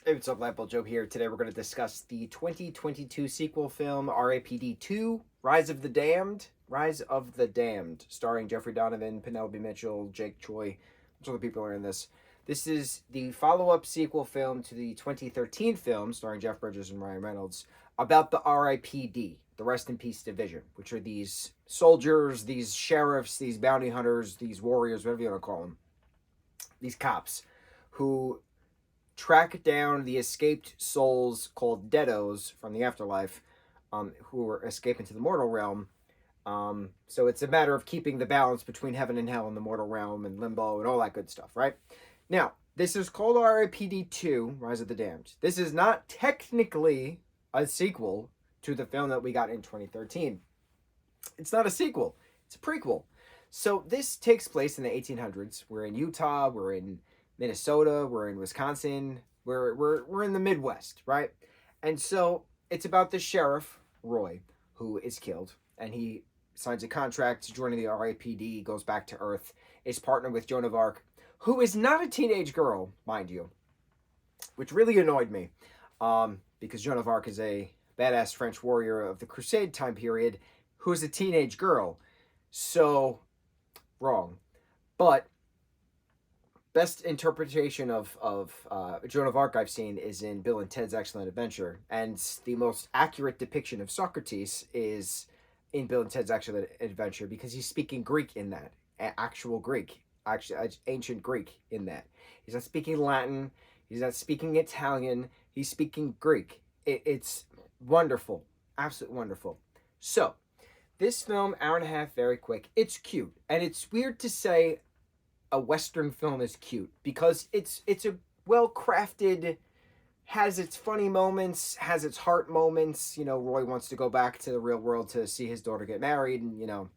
Hey, what's up, lightboltjoe here. Today we're going to discuss the 2022 sequel film RIPD2, Rise of the Damned. Rise of the Damned, starring Jeffrey Donovan, Penelope Mitchell, Jake Choi. Which other people are in this? This is the follow-up sequel film to the 2013 film, starring Jeff Bridges and Ryan Reynolds, about the RIPD, the Rest in Peace Division, which are these soldiers, these sheriffs, these bounty hunters, these warriors, whatever you want to call them, these cops, who track down the escaped souls called Deados from the afterlife, who were escaping to the mortal realm. So it's a matter of keeping the balance between heaven and hell and the mortal realm and limbo and all that good stuff, right? Now, this is called RIPD2, Rise of the Damned. This is not technically a sequel to the film that we got in 2013. It's not a sequel. It's a prequel. So this takes place in the 1800s. We're in Utah. We're in Minnesota, we're in Wisconsin, we're in the Midwest, right? And so it's about the sheriff, Roy, who is killed, and he signs a contract joining the RIPD, goes back to Earth, is partnered with Joan of Arc, who is not a teenage girl, mind you, which really annoyed me, because Joan of Arc is a badass French warrior of the Crusade time period who is a teenage girl. So, wrong. But best interpretation of Joan of Arc I've seen is in Bill and Ted's Excellent Adventure, and the most accurate depiction of Socrates is in Bill and Ted's Excellent Adventure because he's speaking Greek in that, actual Greek, actually ancient Greek in that. He's not speaking Latin, he's not speaking Italian, he's speaking Greek. It's wonderful, absolutely wonderful. So, this film, hour and a half, very quick. It's cute, and it's weird to say a Western film is cute because it's a well-crafted, has its funny moments, has its heart moments. You know, Roy wants to go back to the real world to see his daughter get married, and you know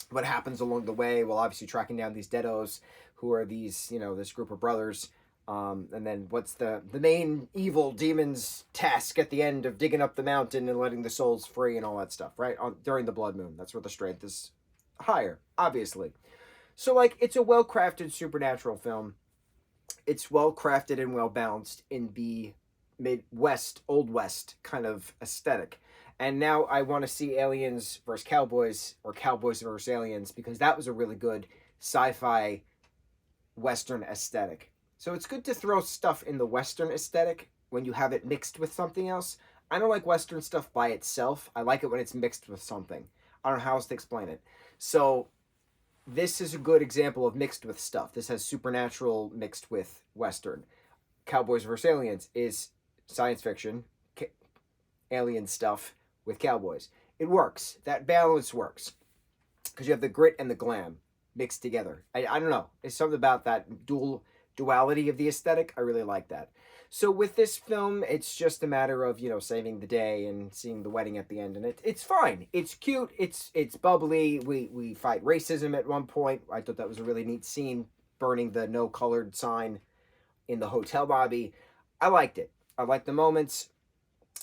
what happens along the way. Well, obviously tracking down these Deados, who are these, you know, this group of brothers. And then what's the main evil demon's task at the end of digging up the mountain and letting the souls free and all that stuff, right? During the blood moon. That's where the strength is higher, obviously. So, like, it's a well-crafted supernatural film. It's well-crafted and well-balanced in the Midwest, Old West kind of aesthetic. And now I want to see Aliens versus Cowboys, or Cowboys versus Aliens, because that was a really good sci-fi Western aesthetic. So it's good to throw stuff in the Western aesthetic when you have it mixed with something else. I don't like Western stuff by itself. I like it when it's mixed with something. I don't know how else to explain it. So this is a good example of mixed with stuff. This has supernatural mixed with Western. Cowboys vs. Aliens is science fiction, alien stuff with cowboys. It works. That balance works. Because you have the grit and the glam mixed together. I don't know. There's something about that duality of the aesthetic. I really like that. So with this film, it's just a matter of, you know, saving the day and seeing the wedding at the end. And it's fine. It's cute. It's bubbly. We fight racism at one point. I thought that was a really neat scene, burning the no colored sign in the hotel lobby. I liked it. I liked the moments.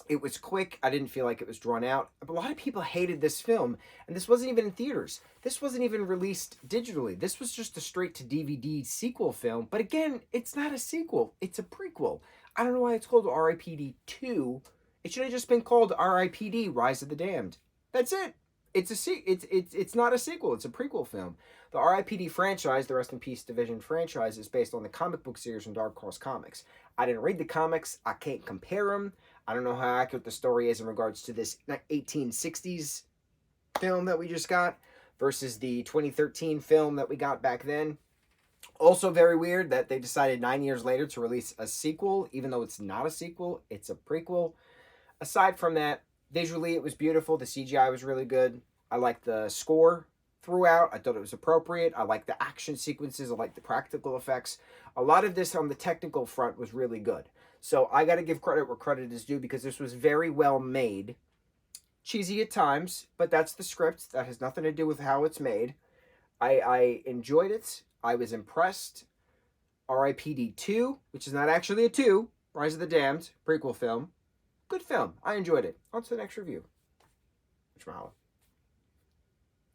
It was quick. I didn't feel like it was drawn out. But a lot of people hated this film, and this wasn't even in theaters. This wasn't even released digitally. This was just a straight-to-DVD sequel film. But again, it's not a sequel. It's a prequel. I don't know why it's called RIPD2. It should have just been called RIPD, Rise of the Damned. That's it. It's not a sequel. It's a prequel film. The RIPD franchise, the Rest in Peace Division franchise, is based on the comic book series from Dark Horse Comics. I didn't read the comics. I can't compare them. I don't know how accurate the story is in regards to this 1860s film that we just got versus the 2013 film that we got back then. Also very weird that they decided 9 years later to release a sequel, even though it's not a sequel, it's a prequel. Aside from that, visually it was beautiful. The CGI was really good. I liked the score throughout. I thought it was appropriate. I liked the action sequences. I liked the practical effects. A lot of this on the technical front was really good. So I got to give credit where credit is due because this was very well made. Cheesy at times, but that's the script. That has nothing to do with how it's made. I enjoyed it. I was impressed. RIPD2, which is not actually a 2, Rise of the Damned, prequel film. Good film. I enjoyed it. On to the next review. Mucho mahalo.